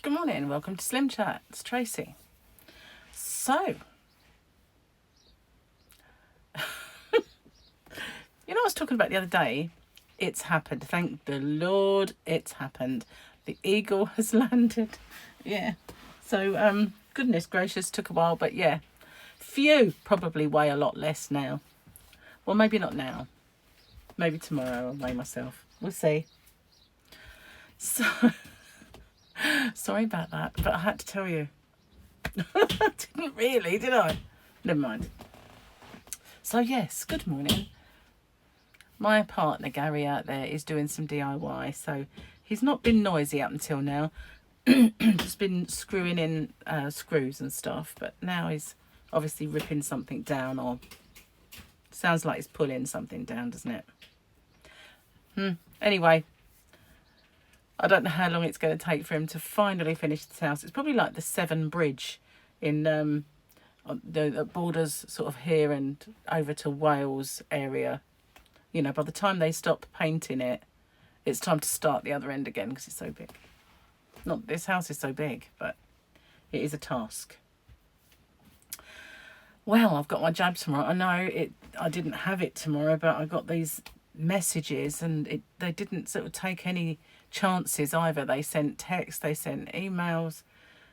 Good morning, welcome to SlimChat. It's Tracy. So, you know what I was talking about the other day? It's happened. Thank the Lord it's happened. The eagle has landed. Yeah. So, goodness gracious, took a while, but yeah. Phew, probably weigh a lot less now. Well, maybe not now. Maybe tomorrow I'll weigh myself. We'll see. So, sorry about that, but I had to tell you. I didn't really, did I? Never mind. So yes, good morning. My partner Gary out there is doing some DIY, so he's not been noisy up until now. Just been screwing in screws and stuff, but now he's obviously ripping something down, or sounds like he's pulling something down, doesn't it? Anyway, I don't know how long it's going to take for him to finally finish this house. It's probably like the Severn Bridge in the borders sort of here and over to Wales area. You know, by the time they stop painting it, it's time to start the other end again because it's so big. Not this house is so big, but it is a task. Well, I've got my jab tomorrow. I know I didn't have it tomorrow, but I got these messages and they didn't sort of take any chances either. They sent texts, they sent emails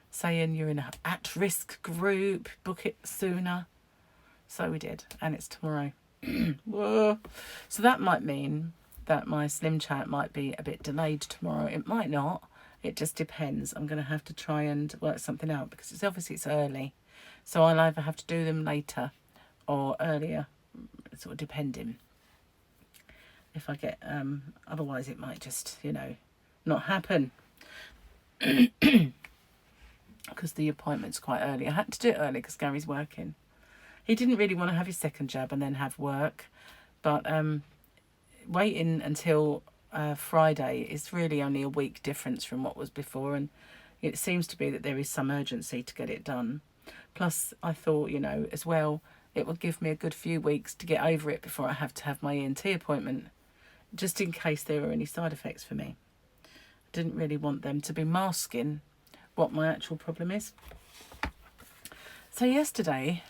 saying you're in an at-risk group, book it sooner. So we did, and it's tomorrow. Whoa. So that might mean that my SlimChat might be a bit delayed tomorrow. It might not. It just depends. I'm going to have to try and work something out because it's early. So I'll either have to do them later or earlier, sort of depending. If I get, otherwise it might just, not happen. Because the appointment's quite early. I had to do it early because Gary's working. He didn't really want to have his second jab and then have work. But waiting until Friday is really only a week difference from what was before. And it seems to be that there is some urgency to get it done. Plus, I thought, as well, it will give me a good few weeks to get over it before I have to have my ENT appointment, just in case there were any side effects for me. I didn't really want them to be masking what my actual problem is. So yesterday,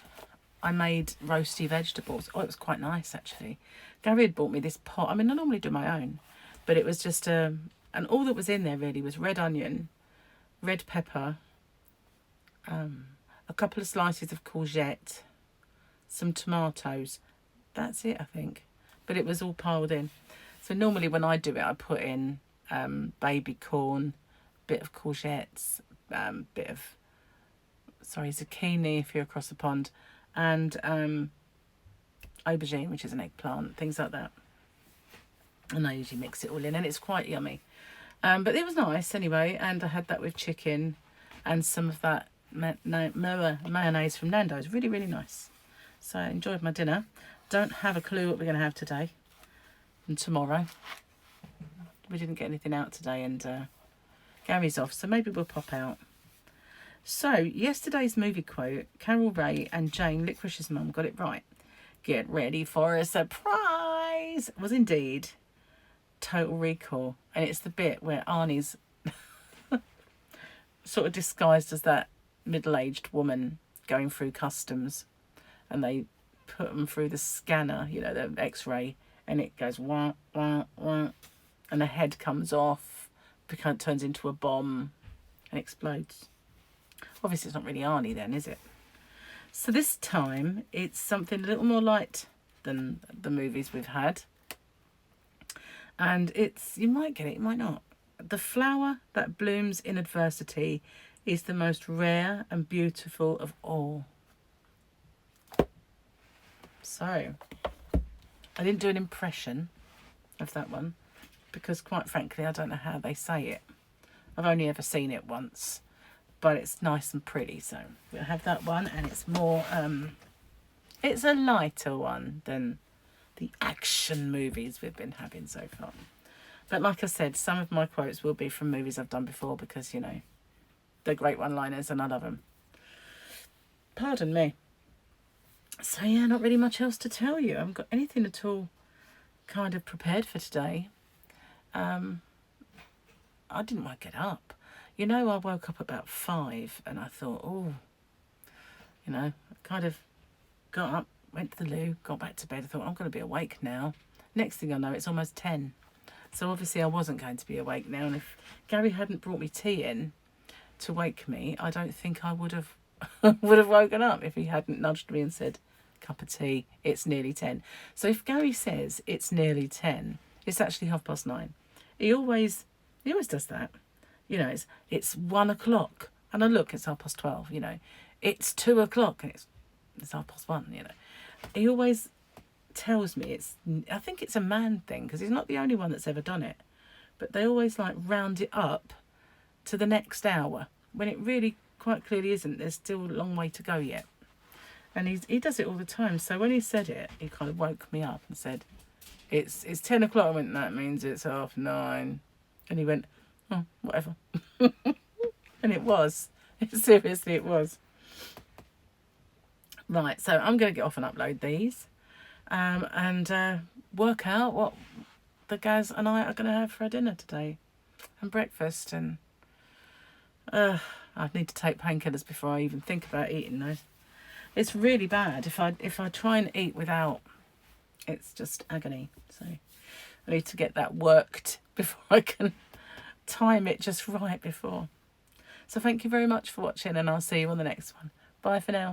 I made roasty vegetables. Oh, it was quite nice, actually. Gary had bought me this pot. I mean, I normally do my own, but it was just, and all that was in there really was red onion, red pepper, a couple of slices of courgette, some tomatoes. That's it, I think. But it was all piled in. So normally when I do it, I put in baby corn, bit of courgettes, bit of, zucchini if you're across the pond, and aubergine, which is an eggplant, things like that. And I usually mix it all in, and it's quite yummy. But it was nice anyway, and I had that with chicken and some of that mayonnaise from Nando's. Really, really nice. So I enjoyed my dinner. Don't have a clue what we're going to have today and tomorrow. We didn't get anything out today, and Gary's off, so maybe we'll pop out. So yesterday's movie quote, Carol Ray and Jane Licorice's mum got it right. Get ready for a surprise, was indeed Total Recall. And it's the bit where Arnie's sort of disguised as that middle-aged woman going through customs, and they put them through the scanner, the x-ray, and it goes wah, wah, wah, and the head comes off, turns into a bomb and explodes. Obviously it's not really Arnie then, is it? So this time it's something a little more light than the movies we've had, and you might get it, you might not. The flower that blooms in adversity is the most rare and beautiful of all. So, I didn't do an impression of that one because, quite frankly, I don't know how they say it. I've only ever seen it once, but it's nice and pretty. So, we'll have that one, and it's more, it's a lighter one than the action movies we've been having so far. But like I said, some of my quotes will be from movies I've done before because, they're great one-liners and I love them. Pardon me. So, yeah, not really much else to tell you. I haven't got anything at all kind of prepared for today. I didn't want to get up. You know, I woke up about 5 and I thought, oh, you know, kind of got up, went to the loo, got back to bed. I thought, I'm going to be awake now. Next thing I know, it's almost 10. So obviously I wasn't going to be awake now. And if Gary hadn't brought me tea in to wake me, I don't think I would have woken up if he hadn't nudged me and said, cup of tea, it's nearly 10. So if Gary says it's nearly 10, it's actually 9:30. He always does that. You know, it's 1 o'clock, and I look, it's 12:30. You know, it's 2 o'clock, and it's 1:30. You know, he always tells me I think it's a man thing, because he's not the only one that's ever done it. But they always like round it up to the next hour when it really quite clearly isn't. There's still a long way to go yet, and he does it all the time. So when he said it, he kind of woke me up and said, "It's 10 o'clock." I went, "That means it's 9:30." And he went, "Oh, whatever." And it was. Seriously, it was. Right, so I'm going to get off and upload these and work out what the Gaz and I are going to have for dinner today and breakfast. And I need to take painkillers before I even think about eating though. It's really bad if I try and eat without. It's just agony. So I need to get that worked before I can time it just right before. So thank you very much for watching, and I'll see you on the next one. Bye for now.